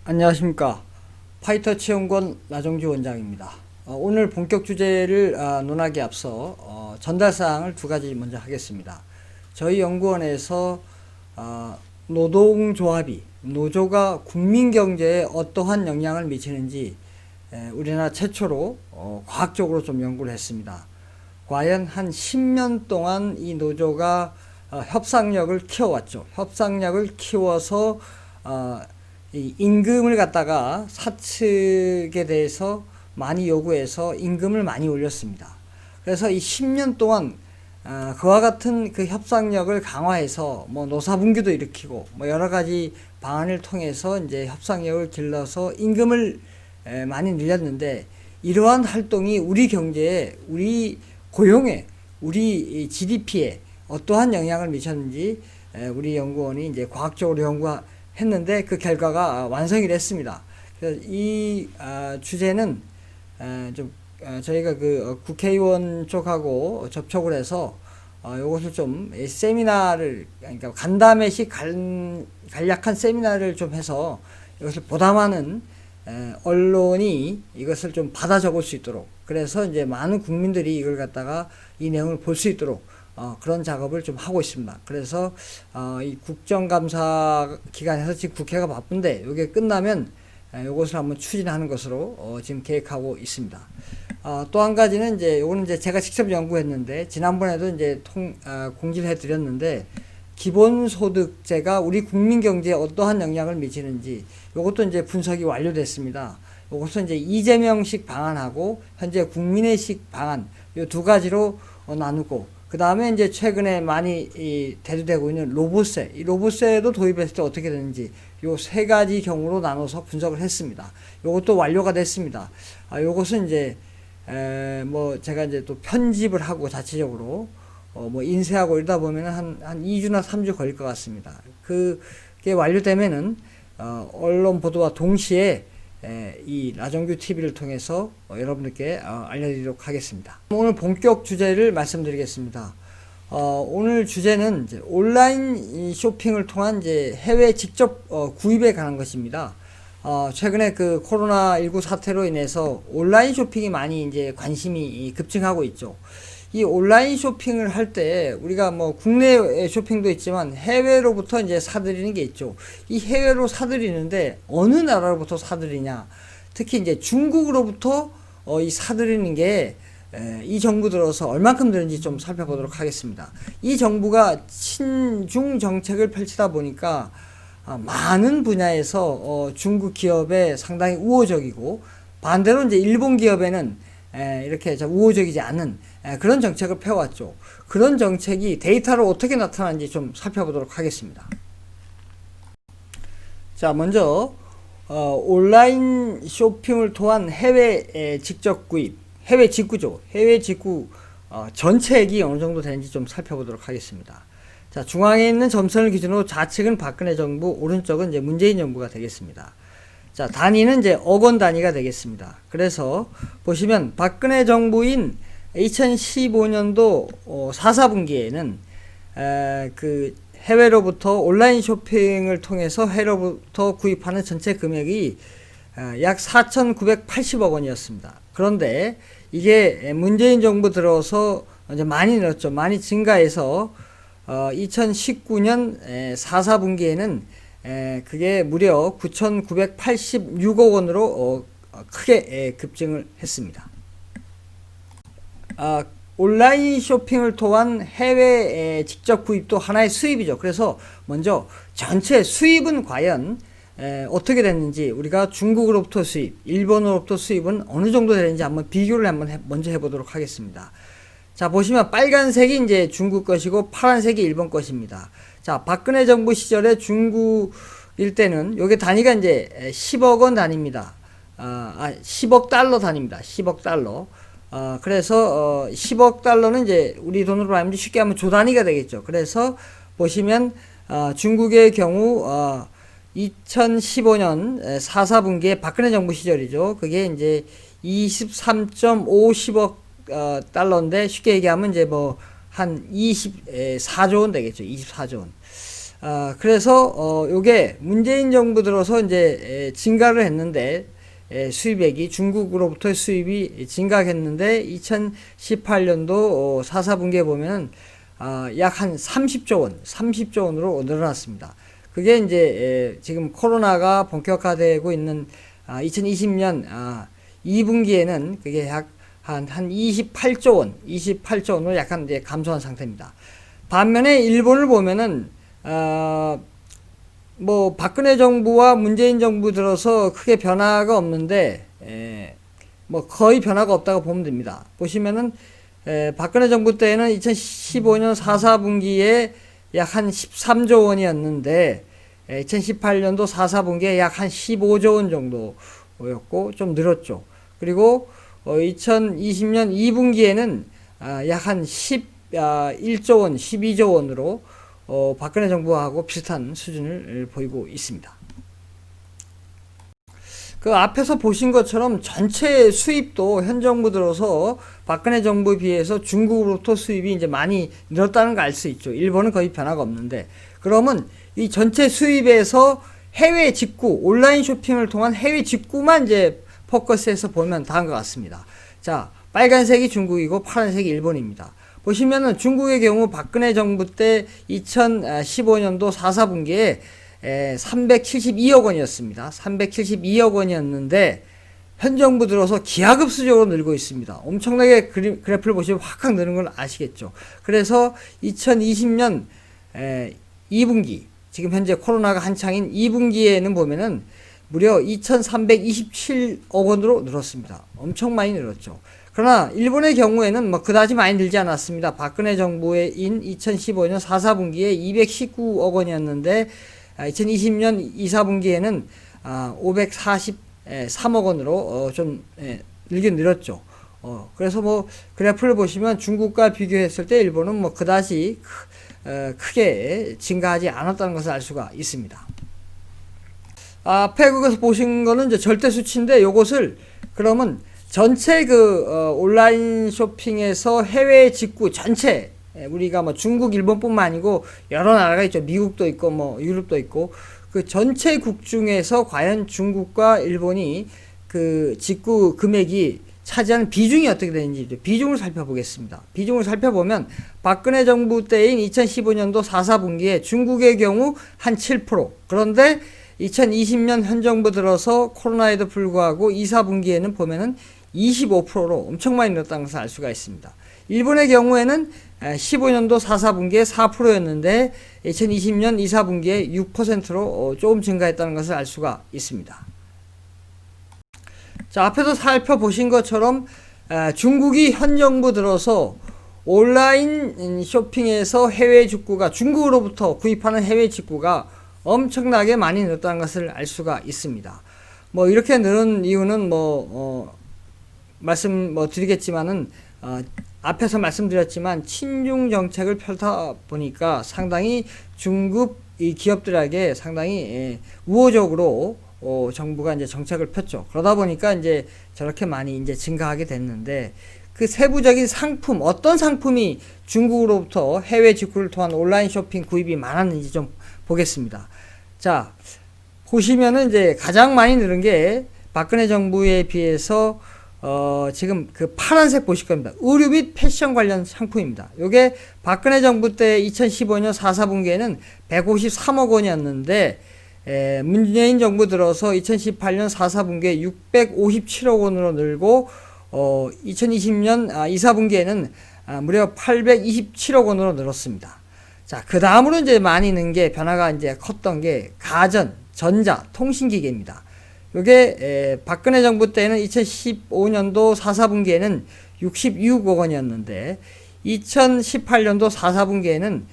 안녕하십니까. 파이터 채용권 나정주 원장입니다. 오늘 본격 주제를 논하기에 앞서 전달사항을 두 가지 먼저 하겠습니다. 저희 연구원에서 노동조합이 노조가 국민경제에 어떠한 영향을 미치는지 우리나라 최초로 과학적으로 좀 연구를 했습니다. 과연 한 10년 동안 이 노조가 협상력을 키워왔죠. 협상력을 키워서 이 임금을 갖다가 사측에 대해서 많이 요구해서 임금을 많이 올렸습니다. 그래서 이 10년 동안 그와 같은 그 협상력을 강화해서 뭐 노사분규도 일으키고 뭐 여러 가지 방안을 통해서 이제 협상력을 길러서 임금을 많이 늘렸는데, 이러한 활동이 우리 경제에, 우리 고용에, 우리 GDP에 어떠한 영향을 미쳤는지 우리 연구원이 이제 과학적으로 연구했는데 그 결과가 완성이 됐습니다. 그래서 이 주제는 좀 저희가 그 국회의원 쪽하고 접촉을 해서 요것을 좀 세미나를, 그러니까 간담회식 간략한 세미나를 좀 해서 이것을 보담하는 언론이 이것을 좀 받아 적을 수 있도록, 그래서 이제 많은 국민들이 이걸 갖다가 이 내용을 볼 수 있도록 그런 작업을 좀 하고 있습니다. 그래서 이 국정감사 기간에서 지금 국회가 바쁜데 이게 끝나면 이것을 한번 추진하는 것으로 지금 계획하고 있습니다. 또 한 가지는 이제 요거는 이제 제가 직접 연구했는데, 지난번에도 이제 공지를 해드렸는데, 기본소득제가 우리 국민 경제에 어떠한 영향을 미치는지 요것도 이제 분석이 완료됐습니다. 요것은 이제 이재명식 방안하고 현재 국민의식 방안, 요 두 가지로 나누고, 그 다음에 이제 최근에 많이 대두되고 있는 로봇세, 이 로봇세도 도입했을 때 어떻게 되는지 요 세 가지 경우로 나눠서 분석을 했습니다. 요것도 완료가 됐습니다. 요것은 이제 뭐 제가 이제 또 편집을 하고 자체적으로 뭐 인쇄하고 이러다 보면은 한 2주나 3주 걸릴 것 같습니다. 그게 완료되면은 언론 보도와 동시에 이 나정규 TV를 통해서 여러분들께 알려드리도록 하겠습니다. 오늘 본격 주제를 말씀드리겠습니다. 오늘 주제는 이제 온라인 쇼핑을 통한 이제 해외 직접 구입에 관한 것입니다. 최근에 그 코로나19 사태로 인해서 온라인 쇼핑이 많이 이제 관심이 급증하고 있죠. 이 온라인 쇼핑을 할 때 우리가 뭐 국내 쇼핑도 있지만 해외로부터 이제 사들이는 게 있죠. 이 해외로 사들이는데 어느 나라로부터 사들이냐? 특히 이제 중국으로부터 이 사들이는 게 이 정부 들어서 얼만큼 되는지 좀 살펴보도록 하겠습니다. 이 정부가 친중 정책을 펼치다 보니까 많은 분야에서 중국 기업에 상당히 우호적이고, 반대로 이제 일본 기업에는 이렇게 우호적이지 않은 그런 정책을 펴왔죠. 그런 정책이 데이터로 어떻게 나타나는지 좀 살펴보도록 하겠습니다. 자, 먼저 온라인 쇼핑을 통한 해외 직접 구입, 해외 직구죠. 해외 직구 전체액이 어느 정도 되는지 좀 살펴보도록 하겠습니다. 자, 중앙에 있는 점선을 기준으로 좌측은 박근혜 정부, 오른쪽은 이제 문재인 정부가 되겠습니다. 자, 단위는 이제 억원 단위가 되겠습니다. 그래서 보시면 박근혜 정부인 2015년도 4사분기에는 그 해외로부터 온라인 쇼핑을 통해서 해외로부터 구입하는 전체 금액이 약 4,980억 원이었습니다. 그런데 이게 문재인 정부 들어서 이제 많이 늘었죠. 많이 증가해서 2019년 4사분기에는 그게 무려 9,986억 원으로 크게 급증을 했습니다. 온라인 쇼핑을 통한 해외 직접 구입도 하나의 수입이죠. 그래서 먼저 전체 수입은 과연 어떻게 됐는지, 우리가 중국으로부터 수입, 일본으로부터 수입은 어느 정도 되는지 한번 비교를 먼저 해보도록 하겠습니다. 자, 보시면 빨간색이 이제 중국 것이고 파란색이 일본 것입니다. 자, 박근혜 정부 시절에 중국일 때는 요게 단위가 이제 10억 원 단위입니다. 10억 달러 단위입니다. 10억 달러. 그래서 10억 달러는 이제 우리 돈으로 하면 쉽게 하면 조 단위가 되겠죠. 그래서 보시면 중국의 경우 2015년 4사분기에 박근혜 정부 시절이죠. 그게 이제 23.50억 달러인데, 쉽게 얘기하면 이제 뭐 한 24조 원 되겠죠. 24조 원. 그래서 요게 문재인 정부 들어서 이제 증가를 했는데 수입액이 중국으로부터의 수입이 증가했는데 2018년도 4, 4분기에 보면은 약 한 30조 원으로 늘어났습니다. 그게 이제 지금 코로나가 본격화되고 있는 2020년 2분기에는 그게 약 한 28조 원으로 약간 이제 감소한 상태입니다. 반면에 일본을 보면은 뭐 박근혜 정부와 문재인 정부 들어서 크게 변화가 없는데 뭐 거의 변화가 없다고 보면 됩니다. 보시면은 박근혜 정부 때에는 2015년 4, 4분기에 약 한 13조 원이었는데 2018년도 4, 4분기에 약 한 15조 원 정도였고 좀 늘었죠. 그리고 2020년 2분기에는 약 한 11조 원, 12조 원으로 박근혜 정부하고 비슷한 수준을 보이고 있습니다. 그 앞에서 보신 것처럼 전체 수입도 현 정부 들어서 박근혜 정부에 비해서 중국으로부터 수입이 이제 많이 늘었다는 걸 알 수 있죠. 일본은 거의 변화가 없는데, 그러면 이 전체 수입에서 해외 직구, 온라인 쇼핑을 통한 해외 직구만 이제 포커스해서 보면 다음과 같습니다. 자, 빨간색이 중국이고 파란색이 일본입니다. 보시면은 중국의 경우 박근혜 정부 때 2015년도 4, 4분기에 372억 원이었습니다. 372억 원이었는데 현 정부 들어서 기하급수적으로 늘고 있습니다. 엄청나게 그래프를 보시면 확확 느는 걸 아시겠죠. 그래서 2020년 2분기, 지금 현재 코로나가 한창인 2분기에는 보면은 무려 2327억 원으로 늘었습니다. 엄청 많이 늘었죠. 그러나 일본의 경우에는 뭐 그다지 많이 늘지 않았습니다. 박근혜 정부인 2015년 4, 4분기에 219억 원이었는데 2020년 2, 4분기에는 543억 원으로 좀 늘긴 늘었죠. 그래서 뭐 그래프를 보시면 중국과 비교했을 때 일본은 뭐 그다지 크게 증가하지 않았다는 것을 알 수가 있습니다. 앞에 그것을 보신 거는 이제 절대 수치인데, 요것을 그러면 전체 온라인 쇼핑에서 해외 직구 전체, 우리가 뭐 중국, 일본뿐만 아니고 여러 나라가 있죠. 미국도 있고 뭐 유럽도 있고, 그 전체 국 중에서 과연 중국과 일본이 그 직구 금액이 차지하는 비중이 어떻게 되는지 비중을 살펴보겠습니다. 비중을 살펴보면 박근혜 정부 때인 2015년도 4, 4분기에 중국의 경우 한 7%, 그런데 2020년 현 정부 들어서 코로나에도 불구하고 2, 4분기에는 보면은 25%로 엄청 많이 늘었다는 것을 알 수가 있습니다. 일본의 경우에는 15년도 4, 4분기에 4%였는데 2020년 2, 4분기에 6%로 조금 증가했다는 것을 알 수가 있습니다. 자, 앞에서 살펴보신 것처럼 중국이 현 정부 들어서 온라인 쇼핑에서 해외 직구가, 중국으로부터 구입하는 해외 직구가 엄청나게 많이 늘었다는 것을 알 수가 있습니다. 뭐 이렇게 늘은 이유는 말씀 드리겠지만은 앞에서 말씀드렸지만 친중 정책을 펼다 보니까 상당히 중국 이 기업들에게 상당히 우호적으로 정부가 이제 정책을 폈죠. 그러다 보니까 이제 저렇게 많이 이제 증가하게 됐는데, 그 세부적인 상품, 어떤 상품이 중국으로부터 해외 직구를 통한 온라인 쇼핑 구입이 많았는지 좀 보겠습니다. 자, 보시면은 이제 가장 많이 늘은 게 박근혜 정부에 비해서 지금 그 파란색 보실 겁니다. 의류 및 패션 관련 상품입니다. 요게 박근혜 정부 때 2015년 4, 4분기에는 153억 원이었는데 문재인 정부 들어서 2018년 4, 4분기에 657억 원으로 늘고 2020년 2, 4분기에는 무려 827억 원으로 늘었습니다. 자, 그 다음으로 이제 많이 는 게, 변화가 이제 컸던 게 가전, 전자, 통신기계입니다. 요게 박근혜 정부 때는 2015년도 4, 4분기에는 66억 원이었는데 2018년도 4, 4분기에는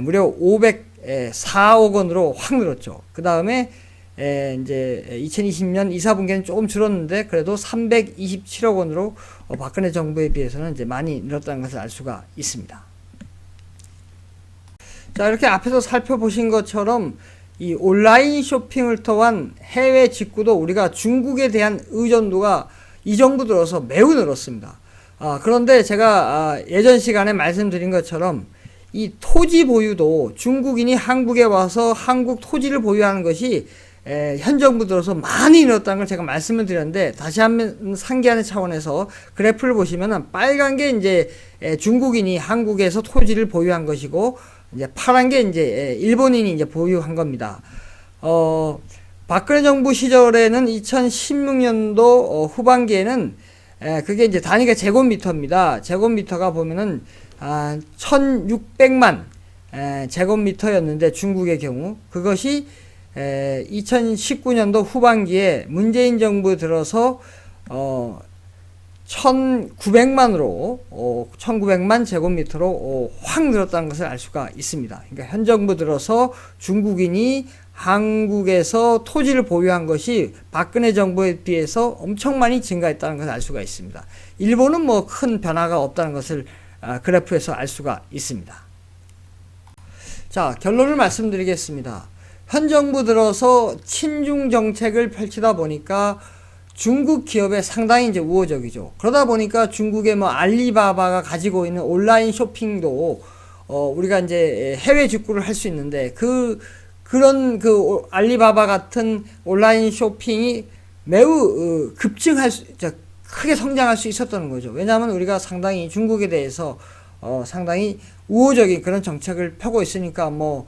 무려 504억 원으로 확 늘었죠. 그 다음에 이제 2020년 2, 4분기에는 조금 줄었는데 그래도 327억 원으로 박근혜 정부에 비해서는 이제 많이 늘었다는 것을 알 수가 있습니다. 자, 이렇게 앞에서 살펴보신 것처럼 이 온라인 쇼핑을 통한 해외 직구도 우리가 중국에 대한 의존도가 이 정부 들어서 매우 늘었습니다. 그런데 제가 예전 시간에 말씀드린 것처럼 이 토지 보유도 중국인이 한국에 와서 한국 토지를 보유하는 것이 현 정부 들어서 많이 늘었다는 걸 제가 말씀을 드렸는데, 다시 한번 상기하는 차원에서 그래프를 보시면은 빨간 게 이제 중국인이 한국에서 토지를 보유한 것이고, 이제 파란 게 이제 일본인이 이제 보유한 겁니다. 박근혜 정부 시절에는 2016년도 후반기에는 그게 이제 단위가 제곱미터입니다. 제곱미터가 보면은 1600만 제곱미터였는데, 중국의 경우 그것이 2019년도 후반기에 문재인 정부 들어서 1900만으로 1900만 제곱미터로 확 늘었다는 것을 알 수가 있습니다. 그러니까 현 정부 들어서 중국인이 한국에서 토지를 보유한 것이 박근혜 정부에 비해서 엄청 많이 증가했다는 것을 알 수가 있습니다. 일본은 뭐 큰 변화가 없다는 것을 그래프에서 알 수가 있습니다. 자, 결론을 말씀드리겠습니다. 현 정부 들어서 친중 정책을 펼치다 보니까 중국 기업에 상당히 이제 우호적이죠. 그러다 보니까 중국의 뭐 알리바바가 가지고 있는 온라인 쇼핑도 우리가 이제 해외 직구를 할 수 있는데, 그런 알리바바 같은 온라인 쇼핑이 매우 크게 성장할 수 있었던 거죠. 왜냐하면 우리가 상당히 중국에 대해서 상당히 우호적인 그런 정책을 펴고 있으니까, 뭐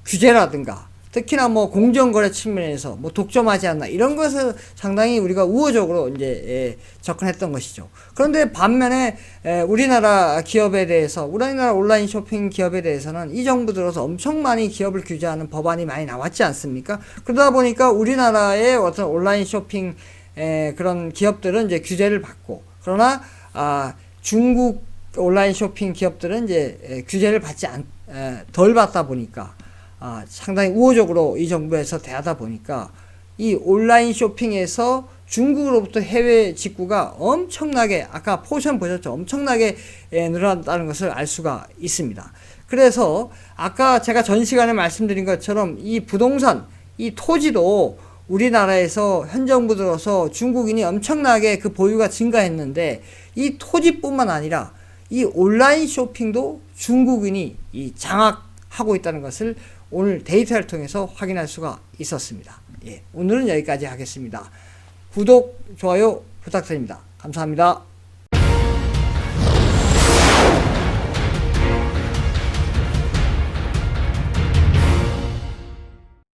규제라든가 특히나 뭐 공정거래 측면에서 뭐 독점하지 않나, 이런 것을 상당히 우리가 우호적으로 이제 접근했던 것이죠. 그런데 반면에 우리나라 기업에 대해서, 우리나라 온라인 쇼핑 기업에 대해서는 이 정부 들어서 엄청 많이 기업을 규제하는 법안이 많이 나왔지 않습니까? 그러다 보니까 우리나라의 어떤 온라인 쇼핑 그런 기업들은 이제 규제를 받고, 그러나 중국 온라인 쇼핑 기업들은 이제 규제를 받지 덜 받다 보니까 상당히 우호적으로 이 정부에서 대하다 보니까 이 온라인 쇼핑에서 중국으로부터 해외 직구가 엄청나게, 아까 포션 보셨죠? 엄청나게 늘어났다는 것을 알 수가 있습니다. 그래서 아까 제가 전 시간에 말씀드린 것처럼 이 부동산, 이 토지도 우리나라에서 현 정부 들어서 중국인이 엄청나게 그 보유가 증가했는데, 이 토지뿐만 아니라 이 온라인 쇼핑도 중국인이 이 장악하고 있다는 것을 오늘 데이터를 통해서 확인할 수가 있었습니다. 오늘은 여기까지 하겠습니다. 구독, 좋아요 부탁드립니다. 감사합니다.